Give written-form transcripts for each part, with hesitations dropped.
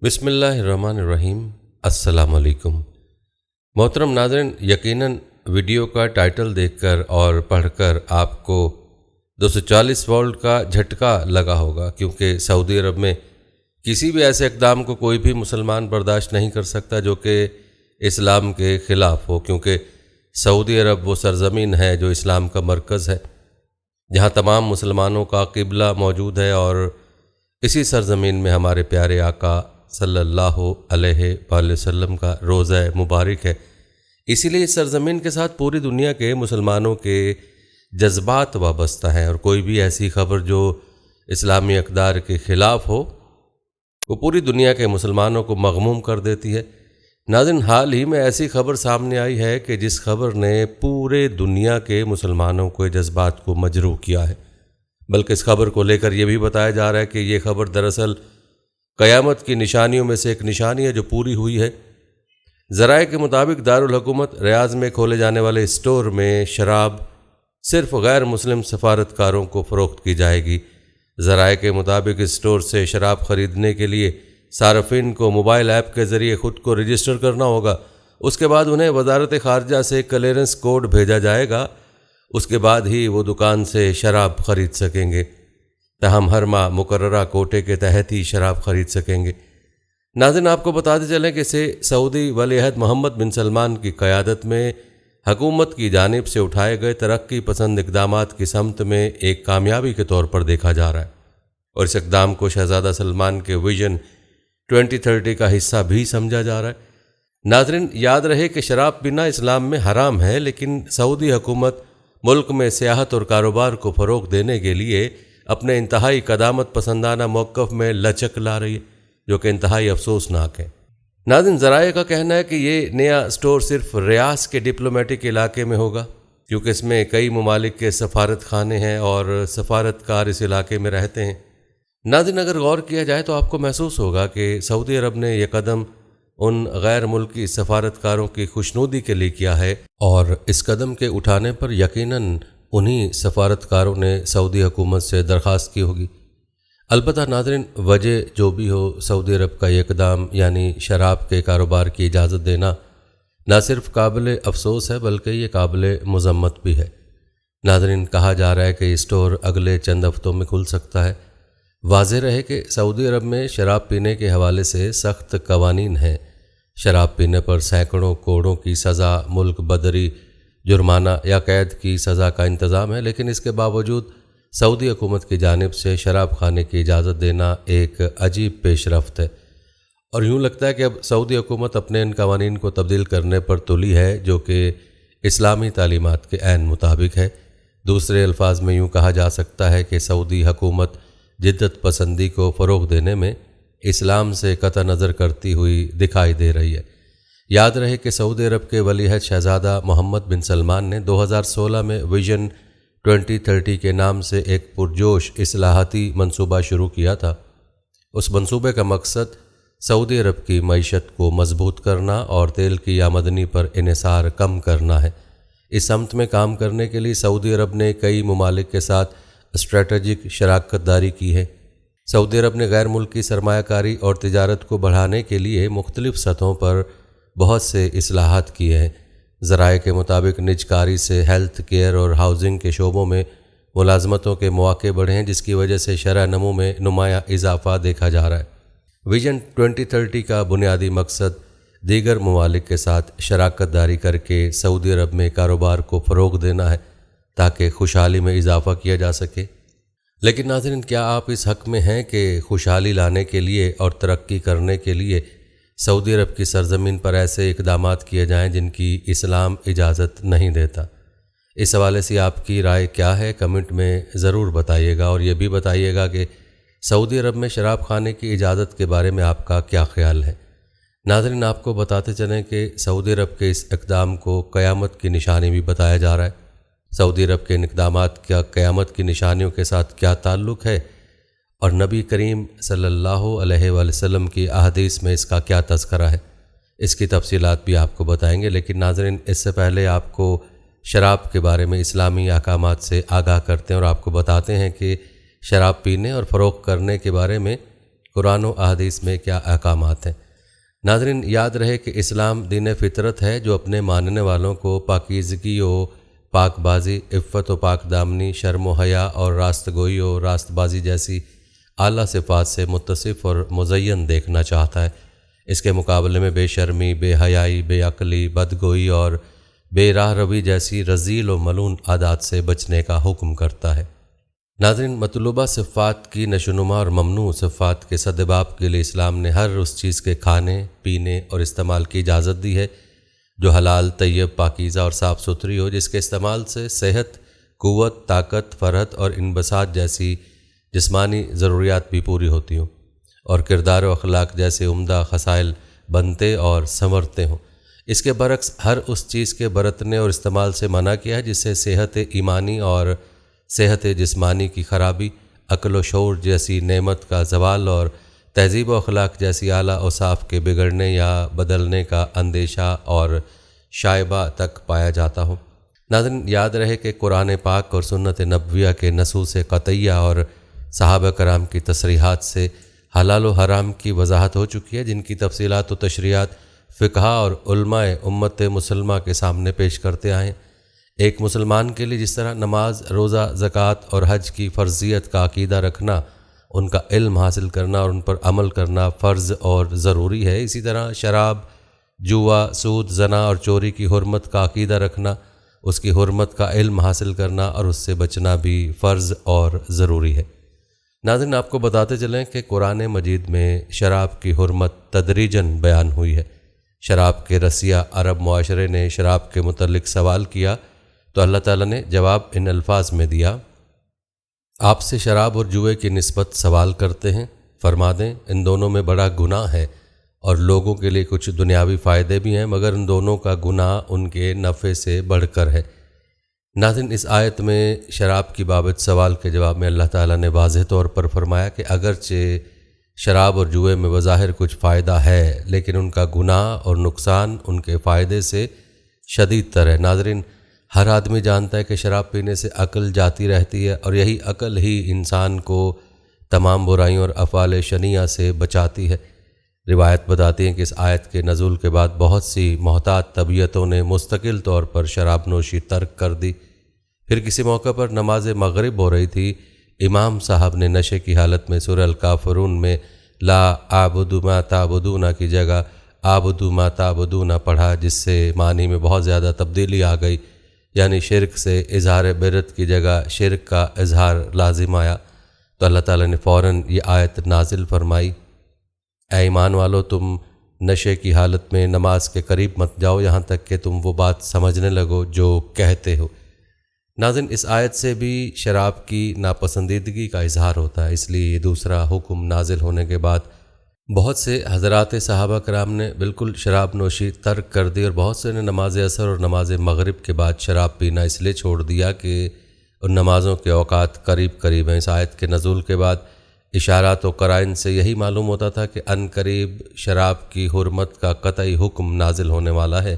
بسم اللہ الرحمن الرحیم۔ السلام علیکم محترم ناظرین، یقیناً ویڈیو کا ٹائٹل دیکھ کر اور پڑھ کر آپ کو 240 وولٹ کا جھٹکا لگا ہوگا، کیونکہ سعودی عرب میں کسی بھی ایسے اقدام کو کوئی بھی مسلمان برداشت نہیں کر سکتا جو کہ اسلام کے خلاف ہو، کیونکہ سعودی عرب وہ سرزمین ہے جو اسلام کا مرکز ہے، جہاں تمام مسلمانوں کا قبلہ موجود ہے، اور اسی سرزمین میں ہمارے پیارے آقا صلی اللہ علیہ وآلہ وسلم کا روضہ مبارک ہے۔ اسی لیے اس سرزمین کے ساتھ پوری دنیا کے مسلمانوں کے جذبات وابستہ ہیں، اور کوئی بھی ایسی خبر جو اسلامی اقدار کے خلاف ہو وہ پوری دنیا کے مسلمانوں کو مغموم کر دیتی ہے۔ ناظرین، حال ہی میں ایسی خبر سامنے آئی ہے کہ جس خبر نے پورے دنیا کے مسلمانوں کے جذبات کو مجروح کیا ہے، بلکہ اس خبر کو لے کر یہ بھی بتایا جا رہا ہے کہ یہ خبر دراصل قیامت کی نشانیوں میں سے ایک نشانی ہے جو پوری ہوئی ہے۔ ذرائع کے مطابق دارالحکومت ریاض میں کھولے جانے والے اسٹور میں شراب صرف غیر مسلم سفارتکاروں کو فروخت کی جائے گی۔ ذرائع کے مطابق اس اسٹور سے شراب خریدنے کے لیے صارفین کو موبائل ایپ کے ذریعے خود کو رجسٹر کرنا ہوگا، اس کے بعد انہیں وزارت خارجہ سے کلیئرنس کوڈ بھیجا جائے گا، اس کے بعد ہی وہ دکان سے شراب خرید سکیں گے، تاہم ہر ماہ مقررہ کوٹے کے تحت ہی شراب خرید سکیں گے۔ ناظرین، آپ کو بتاتے چلیں کہ اسے سعودی ولی عہد محمد بن سلمان کی قیادت میں حکومت کی جانب سے اٹھائے گئے ترقی پسند اقدامات کی سمت میں ایک کامیابی کے طور پر دیکھا جا رہا ہے، اور اس اقدام کو شہزادہ سلمان کے ویژن 2030 کا حصہ بھی سمجھا جا رہا ہے۔ ناظرین، یاد رہے کہ شراب پینا اسلام میں حرام ہے، لیکن سعودی حکومت ملک میں سیاحت اور کاروبار کو فروغ دینے کے لیے اپنے انتہائی قدامت پسندانہ موقف میں لچک لا رہی ہے، جو کہ انتہائی افسوسناک ہے۔ ناظرین، ذرائع کا کہنا ہے کہ یہ نیا اسٹور صرف ریاض کے ڈپلومیٹک علاقے میں ہوگا، کیونکہ اس میں کئی ممالک کے سفارت خانے ہیں اور سفارتکار اس علاقے میں رہتے ہیں۔ ناظرین، اگر غور کیا جائے تو آپ کو محسوس ہوگا کہ سعودی عرب نے یہ قدم ان غیر ملکی سفارتکاروں کی خوشنودی کے لیے کیا ہے، اور اس قدم کے اٹھانے پر یقیناً انہی سفارتکاروں نے سعودی حکومت سے درخواست کی ہوگی۔ البتہ ناظرین، وجہ جو بھی ہو، سعودی عرب کا یہ اقدام یعنی شراب کے کاروبار کی اجازت دینا نہ صرف قابل افسوس ہے بلکہ یہ قابل مذمت بھی ہے۔ ناظرین، کہا جا رہا ہے کہ یہ اسٹور اگلے چند ہفتوں میں کھل سکتا ہے۔ واضح رہے کہ سعودی عرب میں شراب پینے کے حوالے سے سخت قوانین ہیں۔ شراب پینے پر سینکڑوں کوڑوں کی سزا، ملک بدری، جرمانہ یا قید کی سزا کا انتظام ہے، لیکن اس کے باوجود سعودی حکومت کی جانب سے شراب خانے کی اجازت دینا ایک عجیب پیش رفت ہے، اور یوں لگتا ہے کہ اب سعودی حکومت اپنے ان قوانین کو تبدیل کرنے پر تلی ہے جو کہ اسلامی تعلیمات کے عین مطابق ہے۔ دوسرے الفاظ میں یوں کہا جا سکتا ہے کہ سعودی حکومت جدت پسندی کو فروغ دینے میں اسلام سے قطع نظر کرتی ہوئی دکھائی دے رہی ہے۔ یاد رہے کہ سعودی عرب کے ولی عہد شہزادہ محمد بن سلمان نے 2016 میں ویژن 2030 کے نام سے ایک پرجوش اصلاحاتی منصوبہ شروع کیا تھا۔ اس منصوبے کا مقصد سعودی عرب کی معیشت کو مضبوط کرنا اور تیل کی آمدنی پر انحصار کم کرنا ہے۔ اس سمت میں کام کرنے کے لیے سعودی عرب نے کئی ممالک کے ساتھ اسٹریٹجک شراکت داری کی ہے۔ سعودی عرب نے غیر ملکی سرمایہ کاری اور تجارت کو بڑھانے کے لیے مختلف سطحوں پر بہت سے اصلاحات کیے ہیں۔ ذرائع کے مطابق نجکاری سے ہیلتھ کیئر اور ہاؤسنگ کے شعبوں میں ملازمتوں کے مواقع بڑھے ہیں، جس کی وجہ سے شرح نمو میں نمایاں اضافہ دیکھا جا رہا ہے۔ ویژن 2030 کا بنیادی مقصد دیگر ممالک کے ساتھ شراکت داری کر کے سعودی عرب میں کاروبار کو فروغ دینا ہے تاکہ خوشحالی میں اضافہ کیا جا سکے۔ لیکن ناظرین، کیا آپ اس حق میں ہیں کہ خوشحالی لانے کے لیے اور ترقی کرنے کے لیے سعودی عرب کی سرزمین پر ایسے اقدامات کیے جائیں جن کی اسلام اجازت نہیں دیتا؟ اس حوالے سے آپ کی رائے کیا ہے؟ کمنٹ میں ضرور بتائیے گا، اور یہ بھی بتائیے گا کہ سعودی عرب میں شراب خانے کی اجازت کے بارے میں آپ کا کیا خیال ہے؟ ناظرین، آپ کو بتاتے چلیں کہ سعودی عرب کے اس اقدام کو قیامت کی نشانی بھی بتایا جا رہا ہے۔ سعودی عرب کے ان اقدامات کا قیامت کی نشانیوں کے ساتھ کیا تعلق ہے، اور نبی کریم صلی اللہ علیہ وآلہ وسلم کی احادیث میں اس کا کیا تذکرہ ہے؟ اس کی تفصیلات بھی آپ کو بتائیں گے، لیکن ناظرین، اس سے پہلے آپ کو شراب کے بارے میں اسلامی احکامات سے آگاہ کرتے ہیں اور آپ کو بتاتے ہیں کہ شراب پینے اور فروخت کرنے کے بارے میں قرآن و احادیث میں کیا احکامات ہیں۔ ناظرین، یاد رہے کہ اسلام دین فطرت ہے جو اپنے ماننے والوں کو پاکیزگی و پاک بازی، عفت و پاک دامنی، شرم و حیا اور راست گوئی و راست بازی جیسی اعلیٰ صفات سے متصف اور مزین دیکھنا چاہتا ہے۔ اس کے مقابلے میں بے شرمی، بے حیائی، بے عقلی، بدگوئی اور بے راہ روی جیسی رذیل و ملعون عادات سے بچنے کا حکم کرتا ہے۔ ناظرین، مطلوبہ صفات کی نشوونما اور ممنوع صفات کے سدباب کے لیے اسلام نے ہر اس چیز کے کھانے، پینے اور استعمال کی اجازت دی ہے جو حلال، طیب، پاکیزہ اور صاف ستھری ہو، جس کے استعمال سے صحت، قوت، طاقت، فرحت اور انبساط جیسی جسمانی ضروریات بھی پوری ہوتی ہوں، اور کردار و اخلاق جیسے عمدہ خصائل بنتے اور سنورتے ہوں۔ اس کے برعکس ہر اس چیز کے برتنے اور استعمال سے منع کیا ہے جس سے صحت ایمانی اور صحت جسمانی کی خرابی، عقل و شعور جیسی نعمت کا زوال اور تہذیب و اخلاق جیسی اعلیٰ اوصاف کے بگڑنے یا بدلنے کا اندیشہ اور شائبہ تک پایا جاتا ہو۔ ناظرین، یاد رہے کہ قرآن پاک اور سنت نبویہ کے نصوص قطعیہ اور صحابہ کرام کی تصریحات سے حلال و حرام کی وضاحت ہو چکی ہے، جن کی تفصیلات و تشریحات فقہا اور علماء امت مسلمہ کے سامنے پیش کرتے آئے ہیں۔ ایک مسلمان کے لیے جس طرح نماز، روزہ، زکوٰۃ اور حج کی فرضیت کا عقیدہ رکھنا، ان کا علم حاصل کرنا اور ان پر عمل کرنا فرض اور ضروری ہے، اسی طرح شراب، جوا، سود، زنا اور چوری کی حرمت کا عقیدہ رکھنا، اس کی حرمت کا علم حاصل کرنا اور اس سے بچنا بھی فرض اور ضروری ہے۔ ناظرین، آپ کو بتاتے چلیں کہ قرآن مجید میں شراب کی حرمت تدریجاً بیان ہوئی ہے۔ شراب کے رسیہ عرب معاشرے نے شراب کے متعلق سوال کیا تو اللہ تعالیٰ نے جواب ان الفاظ میں دیا: آپ سے شراب اور جوئے کی نسبت سوال کرتے ہیں، فرما دیں ان دونوں میں بڑا گناہ ہے اور لوگوں کے لیے کچھ دنیاوی فائدے بھی ہیں، مگر ان دونوں کا گناہ ان کے نفع سے بڑھ کر ہے۔ ناظرین، اس آیت میں شراب کی بابت سوال کے جواب میں اللہ تعالیٰ نے واضح طور پر فرمایا کہ اگرچہ شراب اور جوئے میں بظاہر کچھ فائدہ ہے، لیکن ان کا گناہ اور نقصان ان کے فائدے سے شدید تر ہے۔ ناظرین، ہر آدمی جانتا ہے کہ شراب پینے سے عقل جاتی رہتی ہے، اور یہی عقل ہی انسان کو تمام برائیوں اور افعال شنیعہ سے بچاتی ہے۔ روایت بتاتی ہیں کہ اس آیت کے نزول کے بعد بہت سی محتاط طبیعتوں نے مستقل طور پر شراب نوشی ترک کر دی۔ پھر کسی موقع پر نماز مغرب ہو رہی تھی، امام صاحب نے نشے کی حالت میں سورہ الکافرون میں لا اعبد ما تعبدون کی جگہ اعبد ما تعبدون پڑھا، جس سے معنی میں بہت زیادہ تبدیلی آ گئی، یعنی شرک سے اظہار برت کی جگہ شرک کا اظہار لازم آیا۔ تو اللہ تعالیٰ نے فوراً یہ آیت نازل فرمائی: اے ایمان والو، تم نشے کی حالت میں نماز کے قریب مت جاؤ یہاں تک کہ تم وہ بات سمجھنے لگو جو کہتے ہو۔ ناظرین، اس آیت سے بھی شراب کی ناپسندیدگی کا اظہار ہوتا ہے، اس لیے یہ دوسرا حکم نازل ہونے کے بعد بہت سے حضرات صحابہ کرام نے بالکل شراب نوشی ترک کر دی، اور بہت سے نے نماز عصر اور نماز مغرب کے بعد شراب پینا اس لیے چھوڑ دیا کہ ان نمازوں کے اوقات قریب قریب ہیں۔ اس آیت کے نزول کے بعد اشارات و قرائن سے یہی معلوم ہوتا تھا کہ ان قریب شراب کی حرمت کا قطعی حکم نازل ہونے والا ہے،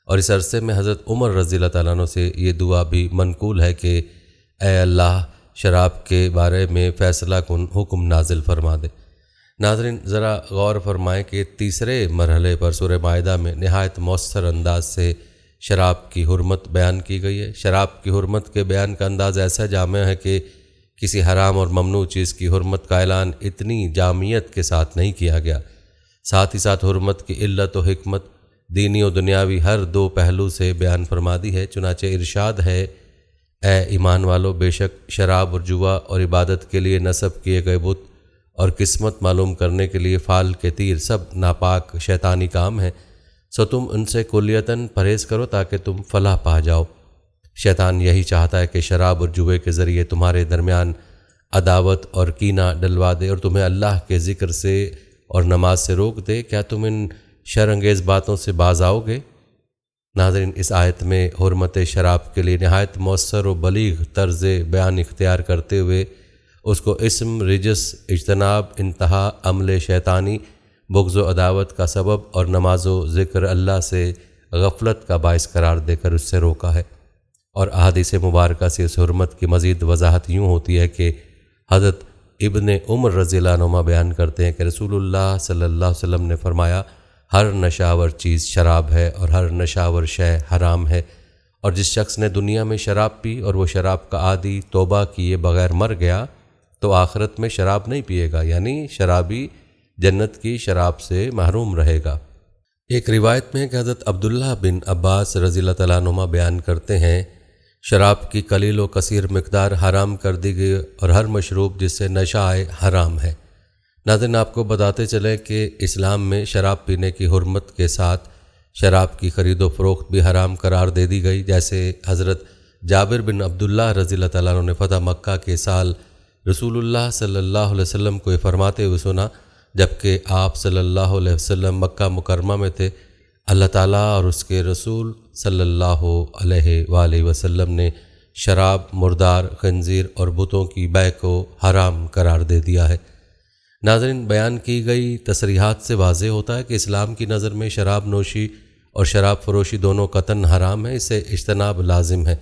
اور اس عرصے میں حضرت عمر رضی اللہ تعالیٰ عنہ سے یہ دعا بھی منقول ہے کہ اے اللہ، شراب کے بارے میں فیصلہ کن حکم نازل فرما دے۔ ناظرین، ذرا غور فرمائیں کہ تیسرے مرحلے پر سورہ مائدہ میں نہایت مؤثر انداز سے شراب کی حرمت بیان کی گئی ہے۔ شراب کی حرمت کے بیان کا انداز ایسا جامع ہے کہ کسی حرام اور ممنوع چیز کی حرمت کا اعلان اتنی جامعیت کے ساتھ نہیں کیا گیا، ساتھ ہی ساتھ حرمت کی علت و حکمت دینی و دنیاوی ہر دو پہلو سے بیان فرما دی ہے۔ چنانچہ ارشاد ہے: اے ایمان والو، بے شک شراب اور جوا اور عبادت کے لیے نصب کیے گئے بت اور قسمت معلوم کرنے کے لیے فال کے تیر سب ناپاک شیطانی کام ہیں، سو تم ان سے کلیتاً پرہیز کرو تاکہ تم فلاح پا جاؤ۔ شیطان یہی چاہتا ہے کہ شراب اور جوے کے ذریعے تمہارے درمیان عداوت اور کینہ ڈلوا دے اور تمہیں اللہ کے ذکر سے اور نماز سے روک دے۔ کیا تم ان شر انگیز باتوں سے باز آؤ گے؟ ناظرین، اس آیت میں حرمت شراب کے لیے نہایت مؤثر و بلیغ طرز بیان اختیار کرتے ہوئے اس کو اسم، رجس، اجتناب، انتہا، عمل شیطانی، بغض و عداوت کا سبب اور نماز و ذکر اللہ سے غفلت کا باعث قرار دے کر اس سے روکا ہے۔ اور احادیث مبارکہ سے اس حرمت کی مزید وضاحت یوں ہوتی ہے کہ حضرت ابن عمر رضی اللہ عنہما بیان کرتے ہیں کہ رسول اللہ صلی اللہ علیہ وسلم نے فرمایا ہر نشاور چیز شراب ہے اور ہر نشاور شے حرام ہے، اور جس شخص نے دنیا میں شراب پی اور وہ شراب کا عادی توبہ کیے بغیر مر گیا تو آخرت میں شراب نہیں پیے گا، یعنی شرابی جنت کی شراب سے محروم رہے گا۔ ایک روایت میں کہ حضرت عبداللہ بن عباس رضی اللہ تعالیٰ عنہما بیان کرتے ہیں شراب کی قلیل و کثیر مقدار حرام کر دی گئی اور ہر مشروب جس سے نشہ آئے حرام ہے۔ ناظرین، آپ کو بتاتے چلیں کہ اسلام میں شراب پینے کی حرمت کے ساتھ شراب کی خرید و فروخت بھی حرام قرار دے دی گئی، جیسے حضرت جابر بن عبداللہ رضی اللہ تعالیٰ عنہ نے فتح مکہ کے سال رسول اللہ صلی اللہ علیہ وسلم کو یہ فرماتے ہوئے سنا جبکہ آپ صلی اللہ علیہ وسلم مکہ مکرمہ میں تھے، اللہ تعالیٰ اور اس کے رسول صلی اللہ علیہ وآلہ وسلم نے شراب، مردار، خنزیر اور بتوں کی بیع کو حرام قرار دے دیا ہے۔ ناظرین، بیان کی گئی تصریحات سے واضح ہوتا ہے کہ اسلام کی نظر میں شراب نوشی اور شراب فروشی دونوں قطعاً حرام ہے، اسے اجتناب لازم ہے۔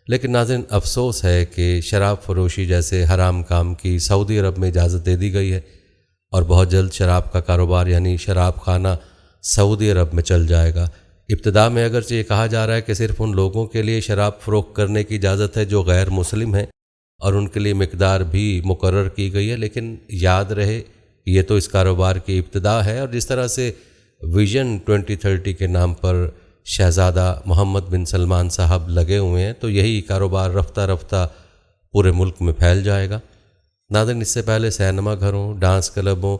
لیکن ناظرین، افسوس ہے کہ شراب فروشی جیسے حرام کام کی سعودی عرب میں اجازت دے دی گئی ہے اور بہت جلد شراب کا کاروبار یعنی شراب خانہ سعودی عرب میں چل جائے گا۔ ابتدا میں اگرچہ یہ کہا جا رہا ہے کہ صرف ان لوگوں کے لیے شراب فروخت کرنے کی اجازت ہے جو غیر مسلم ہیں اور ان کے لیے مقدار بھی مقرر کی گئی ہے، لیکن یاد رہے یہ تو اس کاروبار کی ابتدا ہے، اور جس طرح سے ویژن 2030 کے نام پر شہزادہ محمد بن سلمان صاحب لگے ہوئے ہیں تو یہی کاروبار رفتہ رفتہ پورے ملک میں پھیل جائے گا۔ ناظرین، اس سے پہلے سینما گھروں، ڈانس کلبوں،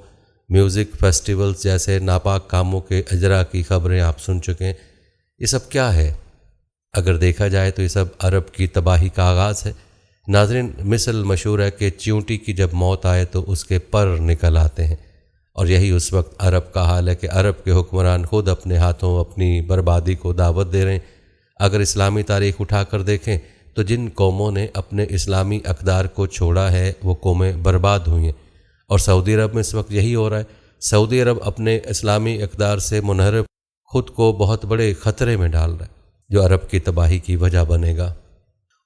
میوزک فیسٹیولز جیسے ناپاک کاموں کے اجرا کی خبریں آپ سن چکے ہیں۔ یہ سب کیا ہے؟ اگر دیکھا جائے تو یہ سب عرب کی تباہی کا آغاز ہے۔ ناظرین، مثل مشہور ہے کہ چیونٹی کی جب موت آئے تو اس کے پر نکل آتے ہیں، اور یہی اس وقت عرب کا حال ہے کہ عرب کے حکمران خود اپنے ہاتھوں اپنی بربادی کو دعوت دے رہے ہیں۔ اگر اسلامی تاریخ اٹھا کر دیکھیں تو جن قوموں نے اپنے اسلامی اقدار کو چھوڑا ہے وہ قومیں برباد ہوئی ہیں، اور سعودی عرب میں اس وقت یہی ہو رہا ہے۔ سعودی عرب اپنے اسلامی اقدار سے منحرف خود کو بہت بڑے خطرے میں ڈال رہا ہے جو عرب کی تباہی کی وجہ بنے گا۔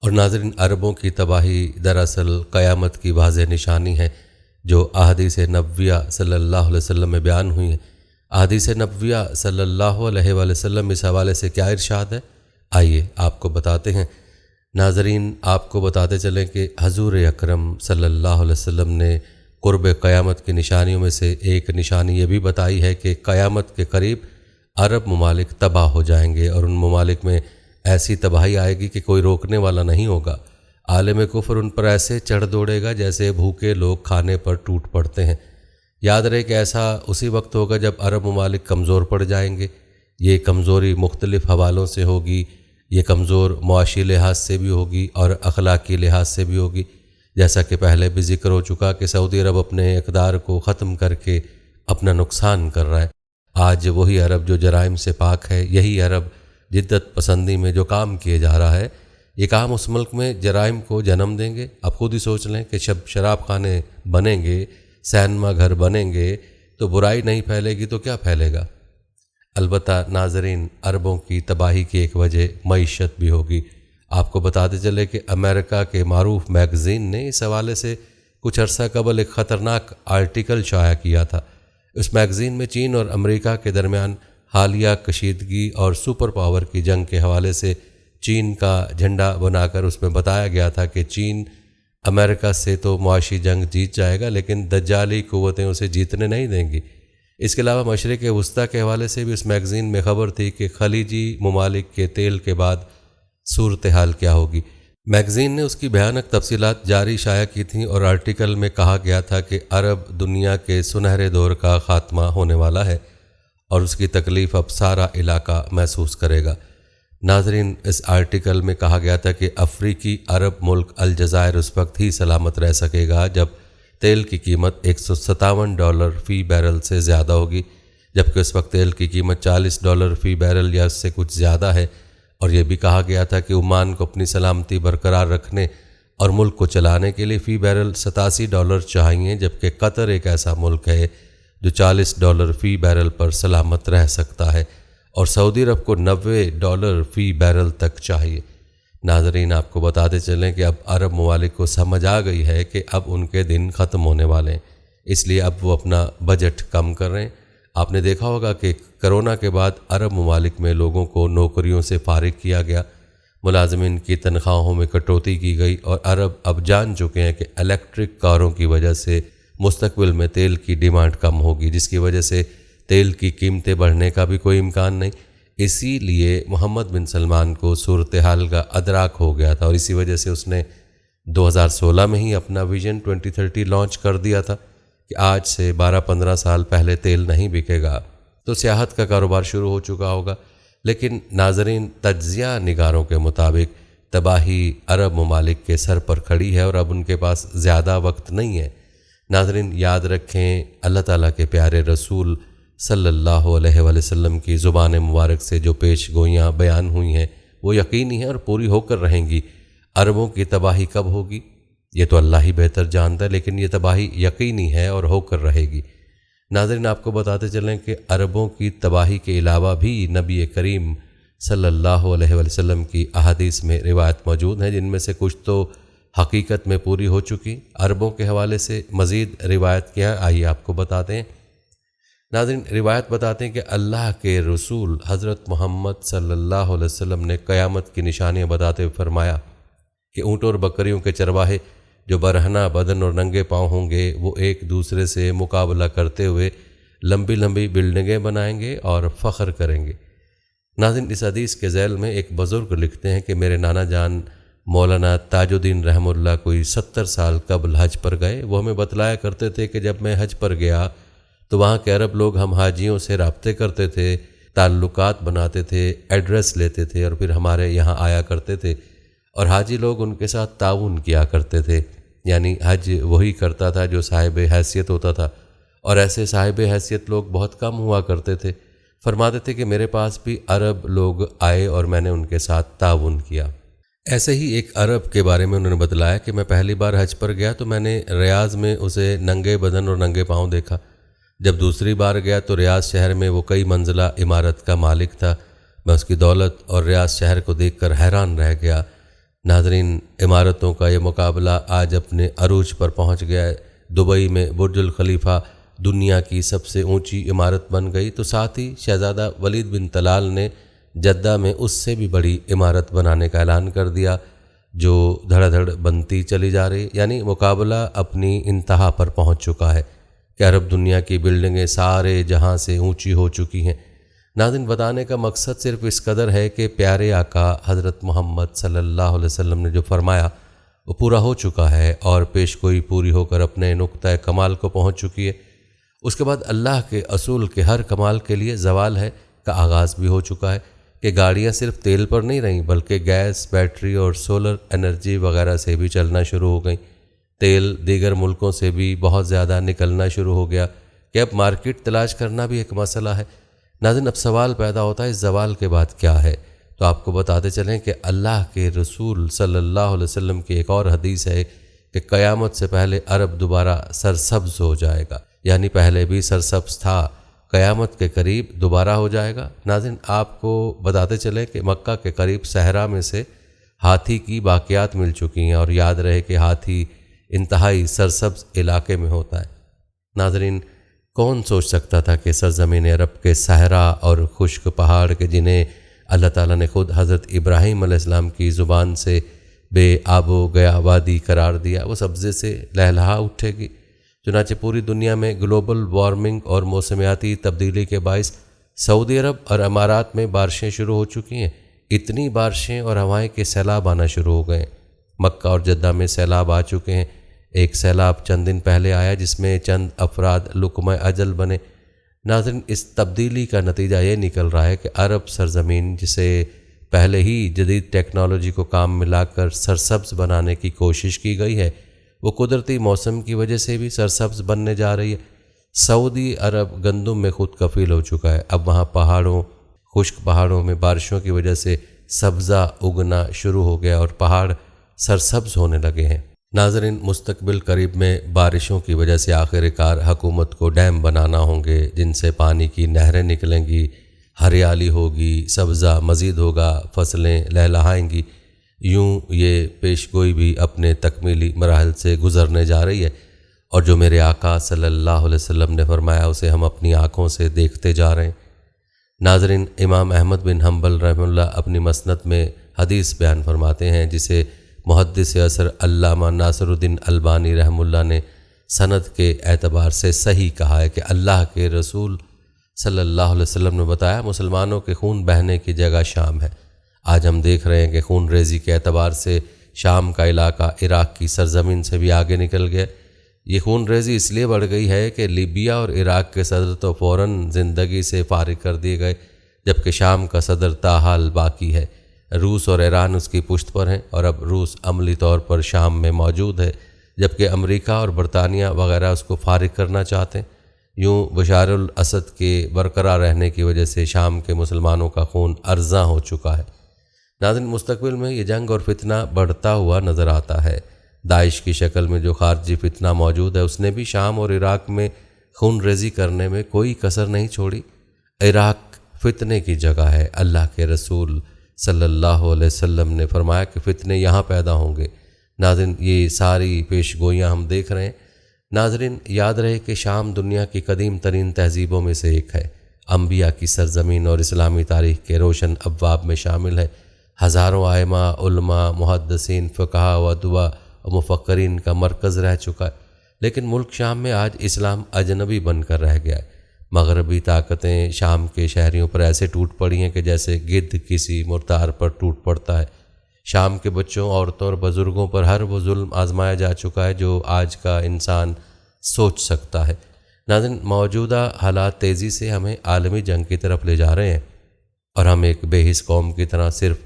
اور ناظرین، عربوں کی تباہی دراصل قیامت کی واضح نشانی ہے جو احادیث نبویہ صلی اللہ علیہ وسلم میں بیان ہوئی ہیں۔ احادیث نبویہ صلی اللہ علیہ وآلہ وسلم اس حوالے سے کیا ارشاد ہے، آئیے آپ کو بتاتے ہیں۔ ناظرین، آپ کو بتاتے چلیں کہ حضور اکرم صلی اللہ علیہ وسلم نے قرب قیامت کی نشانیوں میں سے ایک نشانی یہ بھی بتائی ہے کہ قیامت کے قریب عرب ممالک تباہ ہو جائیں گے، اور ان ممالک میں ایسی تباہی آئے گی کہ کوئی روکنے والا نہیں ہوگا۔ عالم کفر ان پر ایسے چڑھ دوڑے گا جیسے بھوکے لوگ کھانے پر ٹوٹ پڑتے ہیں۔ یاد رہے کہ ایسا اسی وقت ہوگا جب عرب ممالک کمزور پڑ جائیں گے۔ یہ کمزوری مختلف حوالوں سے ہوگی، یہ کمزور معاشی لحاظ سے بھی ہوگی اور اخلاقی لحاظ سے بھی ہوگی، جیسا کہ پہلے بھی ذکر ہو چکا کہ سعودی عرب اپنے اقدار کو ختم کر کے اپنا نقصان کر رہا ہے۔ آج وہی عرب جو جرائم سے پاک ہے، یہی عرب جدت پسندی میں جو کام کیے جا رہا ہے، یہ کام اس ملک میں جرائم کو جنم دیں گے۔ آپ خود ہی سوچ لیں کہ شراب خانے بنیں گے، سینما گھر بنیں گے تو برائی نہیں پھیلے گی تو کیا پھیلے گا؟ البتہ ناظرین، عربوں کی تباہی کی ایک وجہ معیشت بھی ہوگی۔ آپ کو بتاتے چلے کہ امریکہ کے معروف میگزین نے اس حوالے سے کچھ عرصہ قبل ایک خطرناک آرٹیکل شائع کیا تھا۔ اس میگزین میں چین اور امریکہ کے درمیان حالیہ کشیدگی اور سپر پاور کی جنگ کے حوالے سے چین کا جھنڈا بنا کر اس میں بتایا گیا تھا کہ چین امریکہ سے تو معاشی جنگ جیت جائے گا لیکن دجالی قوتیں اسے جیتنے نہیں دیں گی۔ اس کے علاوہ مشرق وسطیٰ کے حوالے سے بھی اس میگزین میں خبر تھی کہ خلیجی ممالک کے تیل کے بعد صورتحال کیا ہوگی۔ میگزین نے اس کی بھیانک تفصیلات جاری شائع کی تھیں اور آرٹیکل میں کہا گیا تھا کہ عرب دنیا کے سنہرے دور کا خاتمہ ہونے والا ہے اور اس کی تکلیف اب سارا علاقہ محسوس کرے گا۔ ناظرین، اس آرٹیکل میں کہا گیا تھا کہ افریقی عرب ملک الجزائر اس وقت ہی سلامت رہ سکے گا جب تیل کی قیمت $157 فی بیرل سے زیادہ ہوگی، جبکہ اس وقت تیل کی قیمت $40 فی بیرل یا اس سے کچھ زیادہ ہے۔ اور یہ بھی کہا گیا تھا کہ عمان کو اپنی سلامتی برقرار رکھنے اور ملک کو چلانے کے لیے فی بیرل $87 چاہیے، جبکہ قطر ایک ایسا ملک ہے جو $40 فی بیرل پر سلامت رہ سکتا ہے اور سعودی عرب کو $90 فی بیرل تک چاہیے۔ ناظرین آپ کو بتاتے چلیں کہ اب عرب ممالک کو سمجھ آ گئی ہے کہ اب ان کے دن ختم ہونے والے ہیں، اس لیے اب وہ اپنا بجٹ کم کر رہے ہیں۔ آپ نے دیکھا ہوگا کہ کرونا کے بعد عرب ممالک میں لوگوں کو نوکریوں سے فارغ کیا گیا، ملازمین کی تنخواہوں میں کٹوتی کی گئی، اور عرب اب جان چکے ہیں کہ الیکٹرک کاروں کی وجہ سے مستقبل میں تیل کی ڈیمانڈ کم ہوگی، جس کی وجہ سے تیل کی قیمتیں بڑھنے کا بھی کوئی امکان نہیں۔ اسی لیے محمد بن سلمان کو صورتحال کا ادراک ہو گیا تھا، اور اسی وجہ سے اس نے 2016 میں ہی اپنا ویژن 2030 لانچ کر دیا تھا کہ آج سے 12-15 سال پہلے تیل نہیں بکے گا تو سیاحت کا کاروبار شروع ہو چکا ہوگا۔ لیکن ناظرین، تجزیہ نگاروں کے مطابق تباہی عرب ممالک کے سر پر کھڑی ہے اور اب ان کے پاس زیادہ وقت نہیں ہے۔ ناظرین یاد رکھیں، اللہ تعالیٰ کے پیارے رسول صلی اللہ علیہ وآلہ وسلم کی زبان مبارک سے جو پیش گوئیاں بیان ہوئی ہیں وہ یقینی ہیں اور پوری ہو کر رہیں گی۔ عربوں کی تباہی کب ہوگی یہ تو اللہ ہی بہتر جانتا ہے، لیکن یہ تباہی یقینی ہے اور ہو کر رہے گی۔ ناظرین آپ کو بتاتے چلیں کہ عربوں کی تباہی کے علاوہ بھی نبی کریم صلی اللہ علیہ وآلہ وسلم کی احادیث میں روایت موجود ہیں، جن میں سے کچھ تو حقیقت میں پوری ہو چکی۔ عربوں کے حوالے سے مزید روایت کیا ہے، آئیے آپ کو بتاتے ہیں۔ ناظرین روایت بتاتے ہیں کہ اللہ کے رسول حضرت محمد صلی اللہ علیہ وسلم نے قیامت کی نشانیاں بتاتے ہوئے فرمایا کہ اونٹ اور بکریوں کے چرواہے جو برہنہ بدن اور ننگے پاؤں ہوں گے وہ ایک دوسرے سے مقابلہ کرتے ہوئے لمبی لمبی بلڈنگیں بنائیں گے اور فخر کریں گے۔ ناظرین اس حدیث کے ذیل میں ایک بزرگ لکھتے ہیں کہ میرے نانا جان مولانا تاج الدین رحمہ اللہ کوئی 70 سال قبل حج پر گئے۔ وہ ہمیں بتلایا کرتے تھے کہ جب میں حج پر گیا تو وہاں کے عرب لوگ ہم حاجیوں سے رابطے کرتے تھے، تعلقات بناتے تھے، ایڈریس لیتے تھے اور پھر ہمارے یہاں آیا کرتے تھے، اور حاجی لوگ ان کے ساتھ تعاون کیا کرتے تھے، یعنی حج وہی کرتا تھا جو صاحب حیثیت ہوتا تھا، اور ایسے صاحب حیثیت لوگ بہت کم ہوا کرتے تھے۔ فرماتے تھے کہ میرے پاس بھی عرب لوگ آئے اور میں نے ان کے ساتھ تعاون کیا۔ ایسے ہی ایک عرب کے بارے میں انہوں نے بتلایا کہ میں پہلی بار حج پر گیا تو میں نے ریاض میں اسے ننگے بدن اور ننگے پاؤں دیکھا۔ جب دوسری بار گیا تو ریاض شہر میں وہ کئی منزلہ عمارت کا مالک تھا۔ میں اس کی دولت اور ریاض شہر کو دیکھ کر حیران رہ گیا۔ ناظرین عمارتوں کا یہ مقابلہ آج اپنے عروج پر پہنچ گیا ہے۔ دبئی میں برج الخلیفہ دنیا کی سب سے اونچی عمارت بن گئی، تو ساتھ ہی شہزادہ ولید بن طلال نے جدہ میں اس سے بھی بڑی عمارت بنانے کا اعلان کر دیا جو دھڑ دھڑ بنتی چلی جا رہی، یعنی مقابلہ اپنی انتہا پر پہنچ چکا ہے کہ عرب دنیا کی بلڈنگیں سارے جہاں سے اونچی ہو چکی ہیں۔ ناظرین بتانے کا مقصد صرف اس قدر ہے کہ پیارے آقا حضرت محمد صلی اللہ علیہ وسلم نے جو فرمایا وہ پورا ہو چکا ہے اور پیش گوئی پوری ہو کر اپنے نقطۂ کمال کو پہنچ چکی ہے۔ اس کے بعد اللہ کے اصول کے ہر کمال کے لیے زوال ہے کا آغاز بھی ہو چکا ہے کہ گاڑیاں صرف تیل پر نہیں رہیں بلکہ گیس، بیٹری اور سولر انرجی وغیرہ سے بھی چلنا شروع ہو گئیں۔ تیل دیگر ملکوں سے بھی بہت زیادہ نکلنا شروع ہو گیا کہ اب مارکیٹ تلاش کرنا بھی ایک مسئلہ ہے۔ ناظرین اب سوال پیدا ہوتا ہے اس زوال کے بعد کیا ہے، تو آپ کو بتاتے چلیں کہ اللہ کے رسول صلی اللہ علیہ وسلم کی ایک اور حدیث ہے کہ قیامت سے پہلے عرب دوبارہ سرسبز ہو جائے گا، یعنی پہلے بھی سرسبز تھا، قیامت کے قریب دوبارہ ہو جائے گا۔ ناظرین آپ کو بتاتے چلیں کہ مکہ کے قریب صحرا میں سے ہاتھی کی باقیات مل چکی ہیں، اور یاد رہے کہ ہاتھی انتہائی سرسبز علاقے میں ہوتا ہے۔ ناظرین کون سوچ سکتا تھا کہ سرزمین عرب کے صحرا اور خشک پہاڑ کے جنہیں اللہ تعالیٰ نے خود حضرت ابراہیم علیہ السلام کی زبان سے بے آب و گیا وادی قرار دیا، وہ سبزے سے لہلہا اٹھے گی۔ چنانچہ پوری دنیا میں گلوبل وارمنگ اور موسمیاتی تبدیلی کے باعث سعودی عرب اور امارات میں بارشیں شروع ہو چکی ہیں۔ اتنی بارشیں اور ہوائیں کے سیلاب آنا شروع ہو گئے۔ مکہ اور جدہ میں سیلاب آ چکے ہیں۔ ایک سیلاب چند دن پہلے آیا جس میں چند افراد لقمہ اجل بنے۔ ناظرین اس تبدیلی کا نتیجہ یہ نکل رہا ہے کہ عرب سرزمین جسے پہلے ہی جدید ٹیکنالوجی کو کام میں لا کر سرسبز بنانے کی کوشش کی گئی ہے، وہ قدرتی موسم کی وجہ سے بھی سرسبز بننے جا رہی ہے۔ سعودی عرب گندم میں خود کفیل ہو چکا ہے۔ اب وہاں پہاڑوں، خشک پہاڑوں میں بارشوں کی وجہ سے سبزہ اگنا شروع ہو گیا اور پہاڑ سرسبز ہونے لگے ہیں۔ ناظرین مستقبل قریب میں بارشوں کی وجہ سے آخر کار حکومت کو ڈیم بنانا ہوں گے جن سے پانی کی نہریں نکلیں گی، ہریالی ہوگی، سبزہ مزید ہوگا، فصلیں لہلہائیں گی۔ یوں یہ پیش گوئی بھی اپنے تکمیلی مراحل سے گزرنے جا رہی ہے، اور جو میرے آقا صلی اللہ علیہ وسلم نے فرمایا اسے ہم اپنی آنکھوں سے دیکھتے جا رہے ہیں۔ ناظرین، امام احمد بن حنبل رحمہ اللہ اپنی مسند میں حدیث بیان فرماتے ہیں، جسے محدث عصر علامہ ناصر الدین البانی رحمہ اللہ نے سند کے اعتبار سے صحیح کہا ہے کہ اللہ کے رسول صلی اللہ علیہ وسلم نے بتایا مسلمانوں کے خون بہنے کی جگہ شام ہے۔ آج ہم دیکھ رہے ہیں کہ خون ریزی کے اعتبار سے شام کا علاقہ عراق کی سرزمین سے بھی آگے نکل گیا۔ یہ خون ریزی اس لیے بڑھ گئی ہے کہ لیبیا اور عراق کے صدر تو فوراً زندگی سے فارغ کر دیے گئے، جبکہ شام کا صدر تاحال باقی ہے۔ روس اور ایران اس کی پشت پر ہیں، اور اب روس عملی طور پر شام میں موجود ہے، جبکہ امریکہ اور برطانیہ وغیرہ اس کو فارغ کرنا چاہتے ہیں۔ یوں بشار الاسد کے برقرار رہنے کی وجہ سے شام کے مسلمانوں کا خون ارزاں ہو چکا ہے۔ ناظرین، مستقبل میں یہ جنگ اور فتنہ بڑھتا ہوا نظر آتا ہے۔ داعش کی شکل میں جو خارجی فتنہ موجود ہے اس نے بھی شام اور عراق میں خون ریزی کرنے میں کوئی کسر نہیں چھوڑی۔ عراق فتنے کی جگہ ہے۔ اللہ کے رسول صلی اللہ علیہ وسلم نے فرمایا کہ فتنے یہاں پیدا ہوں گے۔ ناظرین، یہ ساری پیش گوئیاں ہم دیکھ رہے ہیں۔ ناظرین، یاد رہے کہ شام دنیا کی قدیم ترین تہذیبوں میں سے ایک ہے، انبیاء کی سرزمین اور اسلامی تاریخ کے روشن ابواب میں شامل ہے۔ ہزاروں ائمہ، علماء، محدثین، فقہاء و ادباء اور مفکرین کا مرکز رہ چکا ہے، لیکن ملک شام میں آج اسلام اجنبی بن کر رہ گیا ہے۔ مغربی طاقتیں شام کے شہریوں پر ایسے ٹوٹ پڑی ہیں کہ جیسے گدھ کسی مرتار پر ٹوٹ پڑتا ہے۔ شام کے بچوں، عورتوں اور بزرگوں پر ہر وہ ظلم آزمایا جا چکا ہے جو آج کا انسان سوچ سکتا ہے۔ ناظرین، موجودہ حالات تیزی سے ہمیں عالمی جنگ کی طرف لے جا رہے ہیں، اور ہم ایک بے حس قوم کی طرح صرف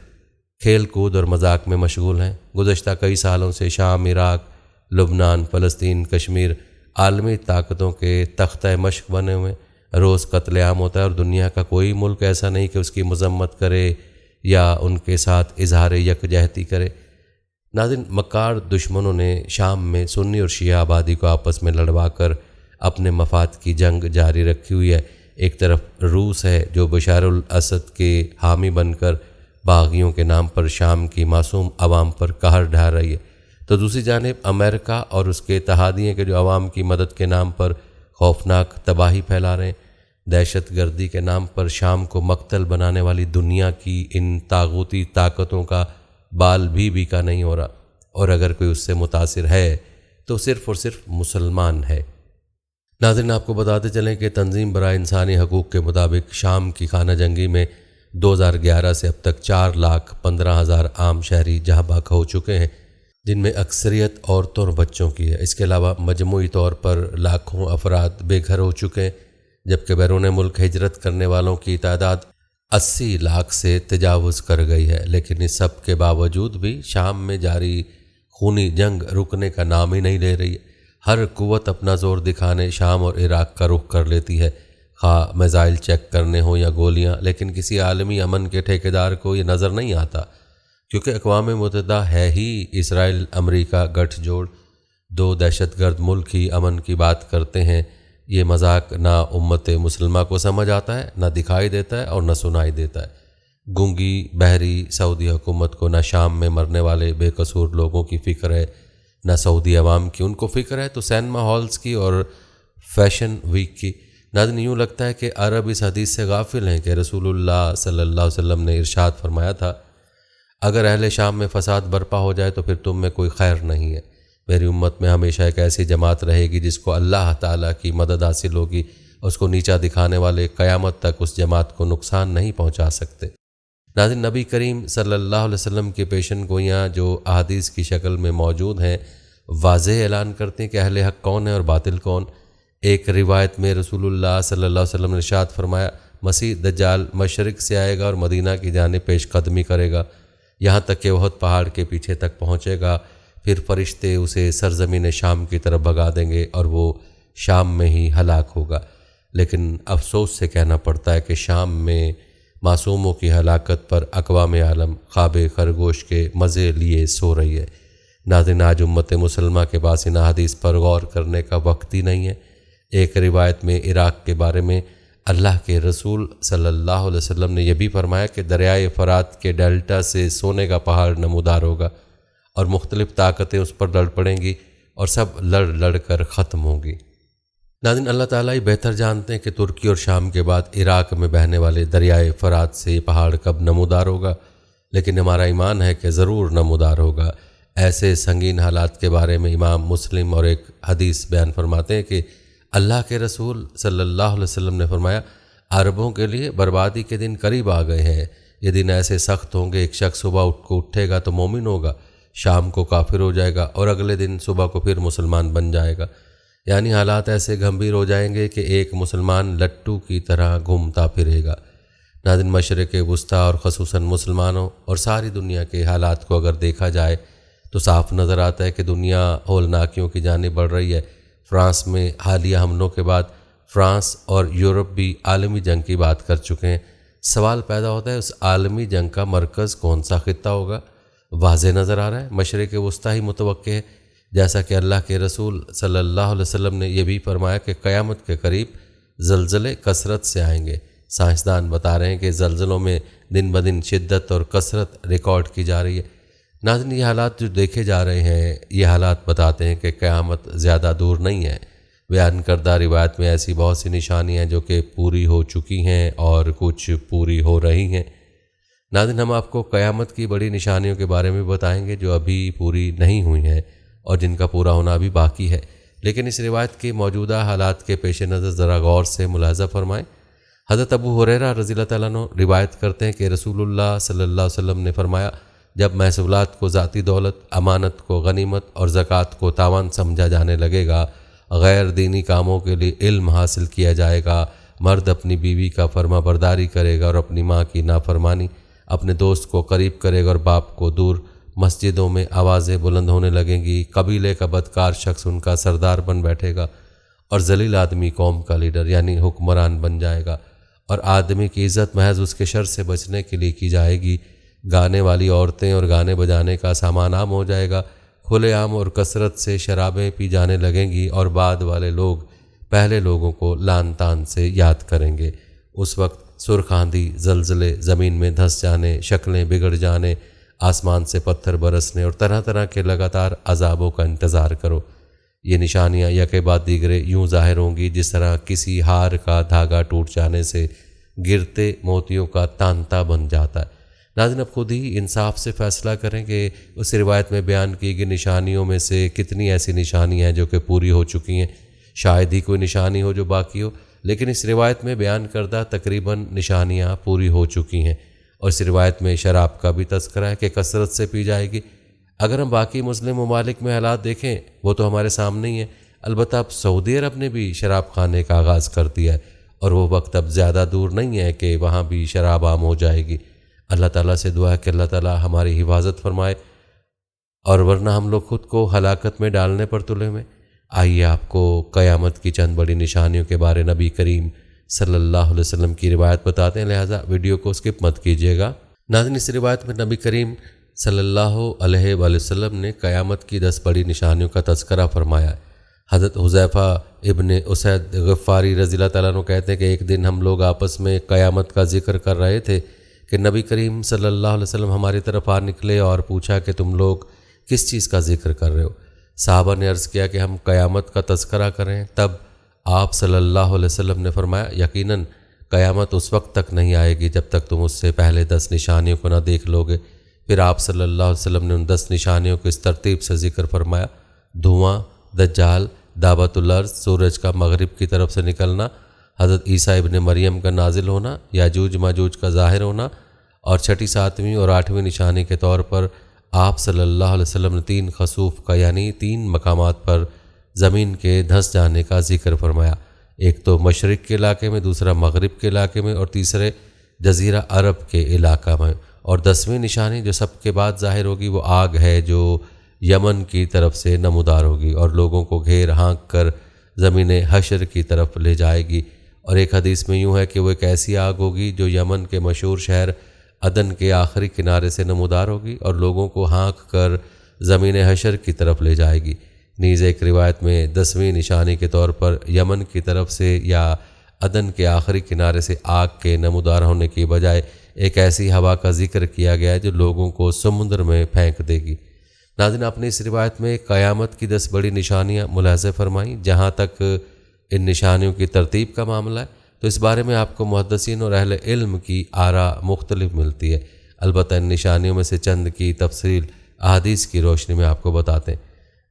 کھیل کود اور مذاق میں مشغول ہیں۔ گزشتہ کئی سالوں سے شام، عراق، لبنان، فلسطین، کشمیر عالمی طاقتوں کے تختہ مشق بنے ہوئے۔ روز قتل عام ہوتا ہے، اور دنیا کا کوئی ملک ایسا نہیں کہ اس کی مذمت کرے یا ان کے ساتھ اظہار یکجہتی کرے۔ ناظرین، مکار دشمنوں نے شام میں سنی اور شیعہ آبادی کو آپس میں لڑوا کر اپنے مفاد کی جنگ جاری رکھی ہوئی ہے۔ ایک طرف روس ہے جو بشار الاسد کے حامی بن کر باغیوں کے نام پر شام کی معصوم عوام پر قہر ڈھا رہی ہے، تو دوسری جانب امریکہ اور اس کے اتحادی ہیں کہ جو عوام کی مدد کے نام پر خوفناک تباہی پھیلا رہے ہیں۔ دہشت گردی کے نام پر شام کو مقتل بنانے والی دنیا کی ان طاغوتی طاقتوں کا بال بھی کا نہیں ہو رہا، اور اگر کوئی اس سے متاثر ہے تو صرف اور صرف مسلمان ہے۔ ناظرین، آپ کو بتاتے چلیں کہ تنظیم برائے انسانی حقوق کے مطابق شام کی خانہ جنگی میں 2011 سے اب تک 4,15,000 عام شہری جاں بحق ہو چکے ہیں، جن میں اکثریت عورتوں اور بچوں کی ہے۔ اس کے علاوہ مجموعی طور پر لاکھوں افراد بے گھر ہو چکے ہیں، جبکہ بیرون ملک ہجرت کرنے والوں کی تعداد 80 لاکھ سے تجاوز کر گئی ہے۔ لیکن اس سب کے باوجود بھی شام میں جاری خونی جنگ رکنے کا نام ہی نہیں لے رہی ہے۔ ہر قوت اپنا زور دکھانے شام اور عراق کا رخ کر لیتی ہے، خواہ میزائل چیک کرنے ہوں یا گولیاں، لیکن کسی عالمی امن کے ٹھیکیدار کو یہ نظر نہیں آتا، کیونکہ اقوام متحدہ ہے ہی اسرائیل امریکہ گٹھ جوڑ۔ دو دہشت گرد ملک ہی امن کی بات کرتے ہیں۔ یہ مذاق نہ امت مسلمہ کو سمجھ آتا ہے، نہ دکھائی دیتا ہے اور نہ سنائی دیتا ہے۔ گونگی بہری سعودی حکومت کو نہ شام میں مرنے والے بے قصور لوگوں کی فکر ہے، نہ سعودی عوام کی۔ ان کو فکر ہے تو سینما ہالز کی اور فیشن ویک کی۔ ناظرین، یوں لگتا ہے کہ عرب اس حدیث سے غافل ہیں کہ رسول اللہ صلی اللہ علیہ وسلم نے ارشاد فرمایا تھا، اگر اہل شام میں فساد برپا ہو جائے تو پھر تم میں کوئی خیر نہیں ہے۔ میری امت میں ہمیشہ ایک ایسی جماعت رہے گی جس کو اللہ تعالیٰ کی مدد حاصل ہوگی، اس کو نیچا دکھانے والے قیامت تک اس جماعت کو نقصان نہیں پہنچا سکتے۔ ناظرین، نبی کریم صلی اللہ علیہ وسلم کی پیشن گوئیاں جو احادیث کی شکل میں موجود ہیں، واضح اعلان کرتے ہیں کہ اہل حق کون ہے اور باطل کون۔ ایک روایت میں رسول اللہ صلی اللہ علیہ وسلم نے ارشاد فرمایا، مسیح دجال مشرق سے آئے گا اور مدینہ کی جانب پیش قدمی کرے گا، یہاں تک کہ احد پہاڑ کے پیچھے تک پہنچے گا، پھر فرشتے اسے سرزمین شام کی طرف بھگا دیں گے اور وہ شام میں ہی ہلاک ہوگا۔ لیکن افسوس سے کہنا پڑتا ہے کہ شام میں معصوموں کی ہلاکت پر اقوام عالم خواب خرگوش کے مزے لیے سو رہی ہے۔ ناظرین، آج امت مسلمہ کے پاس ان احادیث پر غور کرنے کا وقت ہی نہیں ہے۔ ایک روایت میں عراق کے بارے میں اللہ کے رسول صلی اللہ علیہ وسلم نے یہ بھی فرمایا کہ دریائے فرات کے ڈیلٹا سے سونے کا پہاڑ نمودار ہوگا اور مختلف طاقتیں اس پر لڑ پڑیں گی اور سب لڑ کر ختم ہوں گی۔ ناظرین، اللہ تعالیٰ ہی بہتر جانتے ہیں کہ ترکی اور شام کے بعد عراق میں بہنے والے دریائے فرات سے یہ پہاڑ کب نمودار ہوگا، لیکن ہمارا ایمان ہے کہ ضرور نمودار ہوگا۔ ایسے سنگین حالات کے بارے میں امام مسلم اور ایک حدیث بیان فرماتے ہیں کہ اللہ کے رسول صلی اللہ علیہ وسلم نے فرمایا، عربوں کے لیے بربادی کے دن قریب آ گئے ہیں۔ یہ دن ایسے سخت ہوں گے، ایک شخص صبح اٹھے گا تو مومن ہوگا، شام کو کافر ہو جائے گا اور اگلے دن صبح کو پھر مسلمان بن جائے گا۔ یعنی حالات ایسے گھمبیر ہو جائیں گے کہ ایک مسلمان لٹو کی طرح گھومتا پھرے گا۔ ناظرین، مشرق وسطیٰ اور خصوصاً مسلمانوں اور ساری دنیا کے حالات کو اگر دیکھا جائے تو صاف نظر آتا ہے کہ دنیا ہولناکیوں کی جانب بڑھ رہی ہے۔ فرانس میں حالیہ حملوں کے بعد فرانس اور یورپ بھی عالمی جنگ کی بات کر چکے ہیں۔ سوال پیدا ہوتا ہے، اس عالمی جنگ کا مرکز کون سا خطہ ہوگا؟ واضح نظر آ رہا ہے مشرق وسطیٰ ہی متوقع ہے، جیسا کہ اللہ کے رسول صلی اللہ علیہ وسلم نے یہ بھی فرمایا کہ قیامت کے قریب زلزلے کثرت سے آئیں گے۔ سائنسدان بتا رہے ہیں کہ زلزلوں میں دن بدن شدت اور کثرت ریکارڈ کی جا رہی ہے۔ ناظرین، یہ حالات جو دیکھے جا رہے ہیں، یہ حالات بتاتے ہیں کہ قیامت زیادہ دور نہیں ہے۔ بیان کردہ روایت میں ایسی بہت سی نشانیاں ہیں جو کہ پوری ہو چکی ہیں اور کچھ پوری ہو رہی ہیں۔ ناظرین، ہم آپ کو قیامت کی بڑی نشانیوں کے بارے میں بتائیں گے جو ابھی پوری نہیں ہوئی ہیں اور جن کا پورا ہونا بھی باقی ہے، لیکن اس روایت کے موجودہ حالات کے پیش نظر ذرا غور سے ملاحظہ فرمائیں۔ حضرت ابو ہریرہ رضی اللہ تعالیٰ عنہ روایت کرتے ہیں کہ رسول اللہ صلی اللہ علیہ وسلم نے فرمایا، جب محصولات کو ذاتی دولت، امانت کو غنیمت اور زکوٰۃ کو تاوان سمجھا جانے لگے گا، غیر دینی کاموں کے لیے علم حاصل کیا جائے گا، مرد اپنی بیوی کا فرما برداری کرے گا اور اپنی ماں کی نافرمانی، اپنے دوست کو قریب کرے گا اور باپ کو دور، مسجدوں میں آوازیں بلند ہونے لگیں گی، قبیلے کا بدکار شخص ان کا سردار بن بیٹھے گا اور ذلیل آدمی قوم کا لیڈر یعنی حکمران بن جائے گا، اور آدمی کی عزت محض اس کے شر سے بچنے کے لیے کی جائے گی۔ گانے والی عورتیں اور گانے بجانے کا سامان عام ہو جائے گا، کھلے عام اور کثرت سے شرابیں پی جانے لگیں گی، اور بعد والے لوگ پہلے لوگوں کو لعن طعن سے یاد کریں گے۔ اس وقت سرخ آندھی، زلزلے، زمین میں دھس جانے، شکلیں بگڑ جانے، آسمان سے پتھر برسنے اور طرح طرح کے لگاتار عذابوں کا انتظار کرو۔ یہ نشانیاں یکے بعد دیگرے یوں ظاہر ہوں گی جس طرح کسی ہار کا دھاگا ٹوٹ جانے سے گرتے موتیوں کا تانتا بن جاتا ہے۔ ناظرین، اب خود ہی انصاف سے فیصلہ کریں کہ اس روایت میں بیان کی گئی نشانیوں میں سے کتنی ایسی نشانیاں ہیں جو کہ پوری ہو چکی ہیں۔ شاید ہی کوئی نشانی ہو جو باقی ہو، لیکن اس روایت میں بیان کردہ تقریباً نشانیاں پوری ہو چکی ہیں۔ اور اس روایت میں شراب کا بھی تذکرہ ہے کہ کثرت سے پی جائے گی۔ اگر ہم باقی مسلم ممالک میں حالات دیکھیں وہ تو ہمارے سامنے ہی ہیں، البتہ اب سعودی عرب نے بھی شراب کھانے کا آغاز کر دیا ہے، اور وہ وقت اب زیادہ دور نہیں ہے کہ وہاں بھی شراب عام ہو جائے گی۔ اللہ تعالیٰ سے دعا ہے کہ اللہ تعالیٰ ہماری حفاظت فرمائے، اور ورنہ ہم لوگ خود کو ہلاکت میں ڈالنے پر تلے ہوئے۔ آئیے آپ کو قیامت کی چند بڑی نشانیوں کے بارے نبی کریم صلی اللہ علیہ وسلم کی روایت بتاتے ہیں، لہٰذا ویڈیو کو اسکپ مت کیجیے گا۔ ناظرین، اس روایت میں نبی کریم صلی اللہ علیہ وآلہ وسلم نے قیامت کی 10 بڑی نشانیوں کا تذکرہ فرمایا ہے۔ حضرت حذیفہ ابن اسید غفاری رضی اللہ تعالیٰ عنہ کہتے ہیں کہ ایک دن ہم لوگ آپس میں قیامت کا ذکر کر رہے تھے کہ نبی کریم صلی اللہ علیہ وسلم ہماری طرف آ نکلے اور پوچھا کہ تم لوگ کس چیز کا ذکر کر رہے ہو؟ صحابہ نے عرض کیا کہ ہم قیامت کا تذکرہ کریں۔ تب آپ صلی اللہ علیہ وسلم نے فرمایا، یقیناً قیامت اس وقت تک نہیں آئے گی جب تک تم اس سے پہلے 10 نشانیوں کو نہ دیکھ لو گے۔ پھر آپ صلی اللہ علیہ وسلم نے ان 10 نشانیوں کو اس ترتیب سے ذکر فرمایا: دھواں، دجال، دعوت الارض، سورج کا مغرب کی طرف سے نکلنا، حضرت عیسیٰ ابن مریم کا نازل ہونا، یاجوج ماجوج کا ظاہر ہونا، اور چھٹی، 7ویں اور 8ویں نشانی کے طور پر آپ صلی اللہ علیہ وسلم نے 3 خسوف کا یعنی 3 مقامات پر زمین کے دھس جانے کا ذکر فرمایا۔ ایک تو مشرق کے علاقے میں، دوسرا مغرب کے علاقے میں، اور تیسرے جزیرہ عرب کے علاقہ میں۔ اور 10ویں نشانی جو سب کے بعد ظاہر ہوگی وہ آگ ہے جو یمن کی طرف سے نمودار ہوگی اور لوگوں کو گھیر ہانک کر زمین حشر کی طرف لے جائے گی۔ اور ایک حدیث میں یوں ہے کہ وہ ایک ایسی آگ ہوگی جو یمن کے مشہور شہر عدن کے آخری کنارے سے نمودار ہوگی اور لوگوں کو ہانک کر زمین حشر کی طرف لے جائے گی۔ نیز ایک روایت میں 10ویں نشانی کے طور پر یمن کی طرف سے یا عدن کے آخری کنارے سے آگ کے نمودار ہونے کی بجائے ایک ایسی ہوا کا ذکر کیا گیا ہے جو لوگوں کو سمندر میں پھینک دے گی۔ ناظرین، اپنی اس روایت میں قیامت کی 10 بڑی نشانیاں ملاحظہ فرمائیں۔ جہاں تک ان نشانیوں کی ترتیب کا معاملہ ہے تو اس بارے میں آپ کو محدثین اور اہل علم کی آراء مختلف ملتی ہے۔ البتہ ان نشانیوں میں سے چند کی تفصیل احادیث کی روشنی میں آپ کو بتاتے ہیں۔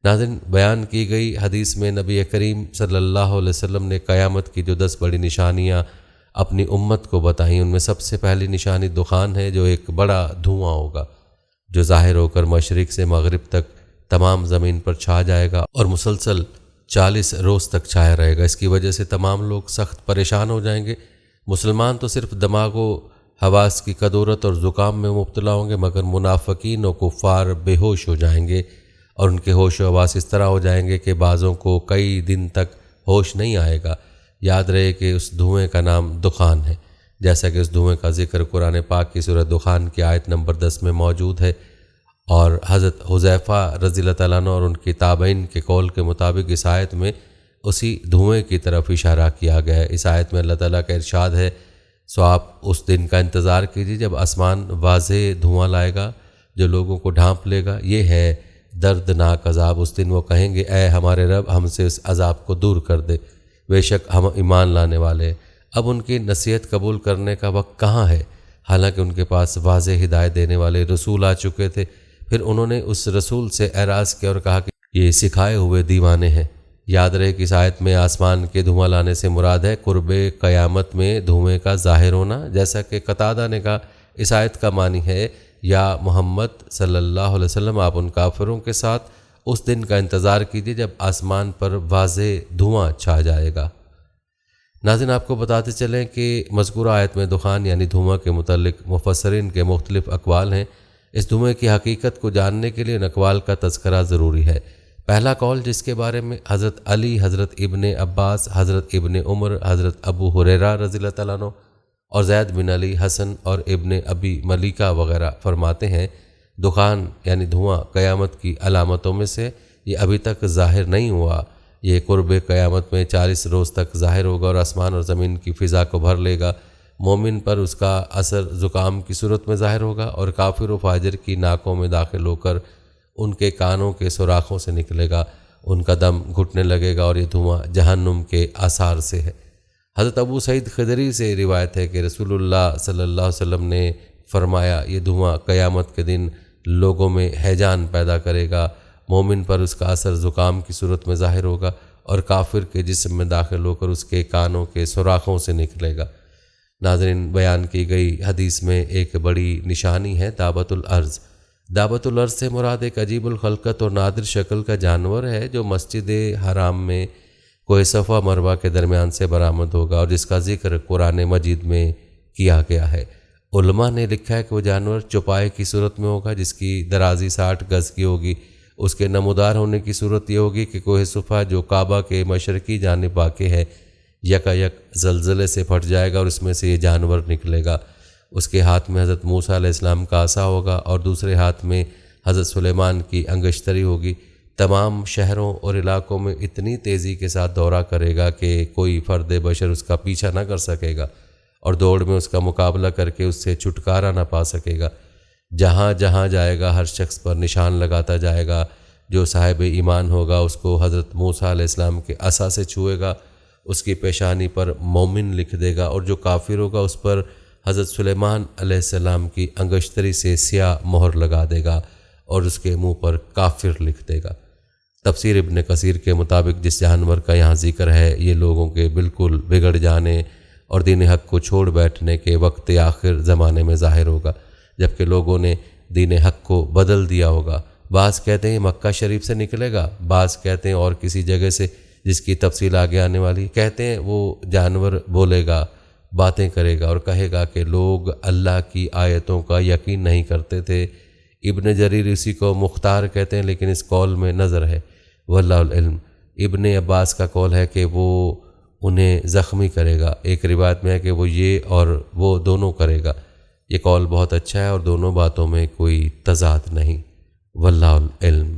ناظرین، بیان کی گئی حدیث میں نبی کریم صلی اللہ علیہ وسلم نے قیامت کی جو 10 بڑی نشانیاں اپنی امت کو بتائیں، ان میں سب سے پہلی نشانی دخان ہے، جو ایک بڑا دھواں ہوگا جو ظاہر ہو کر مشرق سے مغرب تک تمام زمین پر چھا جائے گا اور مسلسل 40 روز تک چھایا رہے گا۔ اس کی وجہ سے تمام لوگ سخت پریشان ہو جائیں گے۔ مسلمان تو صرف دماغ و حواس کی کدورت اور زکام میں مبتلا ہوں گے، مگر منافقین و کفار بے ہوش ہو جائیں گے، اور ان کے ہوش و حواس اس طرح ہو جائیں گے کہ بعضوں کو کئی دن تک ہوش نہیں آئے گا۔ یاد رہے کہ اس دھوئیں کا نام دخان ہے، جیسا کہ اس دھوئیں کا ذکر قرآن پاک کی سورہ دخان کی آیت نمبر 10 میں موجود ہے، اور حضرت حذیفہ رضی اللہ تعالیٰ عنہ اور ان کی تابعین کے قول کے مطابق اس آیت میں اسی دھوئیں کی طرف اشارہ کیا گیا ہے۔ اس آیت میں اللہ تعالیٰ کا ارشاد ہے، سو آپ اس دن کا انتظار کیجیے جب آسمان واضح دھواں لائے گا جو لوگوں کو ڈھانپ لے گا۔ یہ ہے دردناک عذاب۔ اس دن وہ کہیں گے، اے ہمارے رب، ہم سے اس عذاب کو دور کر دے، بے شک ہم ایمان لانے والے ہیں۔ اب ان کی نصیحت قبول کرنے کا وقت کہاں ہے، حالانکہ ان کے پاس واضح ہدایت دینے والے رسول آ چکے تھے۔ پھر انہوں نے اس رسول سے اعراض کیا اور کہا کہ یہ سکھائے ہوئے دیوانے ہیں۔ یاد رہے کہ اس آیت میں آسمان کے دھواں لانے سے مراد ہے قرب قیامت میں دھوئیں کا ظاہر ہونا، جیسا کہ قتادہ نے کہا اس آیت کا معنی ہے، یا محمد صلی اللہ علیہ وسلم، آپ ان کافروں کے ساتھ اس دن کا انتظار کیجیے جب آسمان پر واضح دھواں چھا جائے گا۔ ناظرین، آپ کو بتاتے چلیں کہ مذکورہ آیت میں دخان یعنی دھواں کے متعلق مفسرین کے مختلف اقوال ہیں۔ اس دھوئیں کی حقیقت کو جاننے کے لیے ان اقوال کا تذکرہ ضروری ہے۔ پہلا قول جس کے بارے میں حضرت علی، حضرت ابن عباس، حضرت ابن عمر، حضرت ابو ہریرہ رضی اللہ تعالیٰ عنہ اور زید بن علی، حسن اور ابن ابی ملیکہ وغیرہ فرماتے ہیں، دخان یعنی دھواں قیامت کی علامتوں میں سے، یہ ابھی تک ظاہر نہیں ہوا۔ یہ قرب قیامت میں 40 روز تک ظاہر ہوگا اور آسمان اور زمین کی فضا کو بھر لے گا۔ مومن پر اس کا اثر زکام کی صورت میں ظاہر ہوگا، اور کافر و فاجر کی ناکوں میں داخل ہو کر ان کے کانوں کے سوراخوں سے نکلے گا، ان کا دم گھٹنے لگے گا، اور یہ دھواں جہنم کے آثار سے ہے۔ حضرت ابو سعید خدری سے روایت ہے کہ رسول اللہ صلی اللہ علیہ وسلم نے فرمایا، یہ دھواں قیامت کے دن لوگوں میں ہیجان پیدا کرے گا۔ مومن پر اس کا اثر زکام کی صورت میں ظاہر ہوگا، اور کافر کے جسم میں داخل ہو کر اس کے کانوں کے سوراخوں سے نکلے گا۔ ناظرین، بیان کی گئی حدیث میں ایک بڑی نشانی ہے دابۃ الارض۔ دابۃ الارض سے مراد ایک عجیب الخلقت اور نادر شکل کا جانور ہے جو مسجد حرام میں کوہ صفا مروہ کے درمیان سے برآمد ہوگا، اور جس کا ذکر قرآن مجید میں کیا گیا ہے۔ علماء نے لکھا ہے کہ وہ جانور چوپائے کی صورت میں ہوگا جس کی درازی 60 گز کی ہوگی۔ اس کے نمودار ہونے کی صورت یہ ہوگی کہ کوہ صفا جو کعبہ کے مشرقی جانب واقع ہے یکا یک زلزلے سے پھٹ جائے گا، اور اس میں سے یہ جانور نکلے گا۔ اس کے ہاتھ میں حضرت موسیٰ علیہ السلام کا عصا ہوگا، اور دوسرے ہاتھ میں حضرت سلیمان کی انگشتری ہوگی۔ تمام شہروں اور علاقوں میں اتنی تیزی کے ساتھ دورہ کرے گا کہ کوئی فرد بشر اس کا پیچھا نہ کر سکے گا، اور دوڑ میں اس کا مقابلہ کر کے اس سے چھٹکارا نہ پا سکے گا۔ جہاں جہاں جائے گا ہر شخص پر نشان لگاتا جائے گا۔ جو صاحب ایمان ہوگا اس کو حضرت موسیٰ علیہ السلام کے عصا سے چھوئے گا، اس کی پیشانی پر مومن لکھ دے گا، اور جو کافر ہوگا اس پر حضرت سلیمان علیہ السلام کی انگشتری سے سیاہ مہر لگا دے گا، اور اس کے منہ پر کافر لکھ دے گا۔ تفسیر ابن کثیر کے مطابق جس جانور کا یہاں ذکر ہے یہ لوگوں کے بالکل بگڑ جانے اور دین حق کو چھوڑ بیٹھنے کے وقت آخر زمانے میں ظاہر ہوگا، جبکہ لوگوں نے دین حق کو بدل دیا ہوگا۔ بعض کہتے ہیں مکہ شریف سے نکلے گا، بعض کہتے ہیں اور کسی جگہ سے جس کی تفصیل آگے آنے والی۔ کہتے ہیں وہ جانور بولے گا، باتیں کرے گا، اور کہے گا کہ لوگ اللہ کی آیتوں کا یقین نہیں کرتے تھے۔ ابن جریر اسی کو مختار کہتے ہیں، لیکن اس قول میں نظر ہے، واللہ العلم۔ ابن عباس کا قول ہے کہ وہ انہیں زخمی کرے گا۔ ایک روایت میں ہے کہ وہ یہ اور وہ دونوں کرے گا۔ یہ قول بہت اچھا ہے اور دونوں باتوں میں کوئی تضاد نہیں، واللہ العلم۔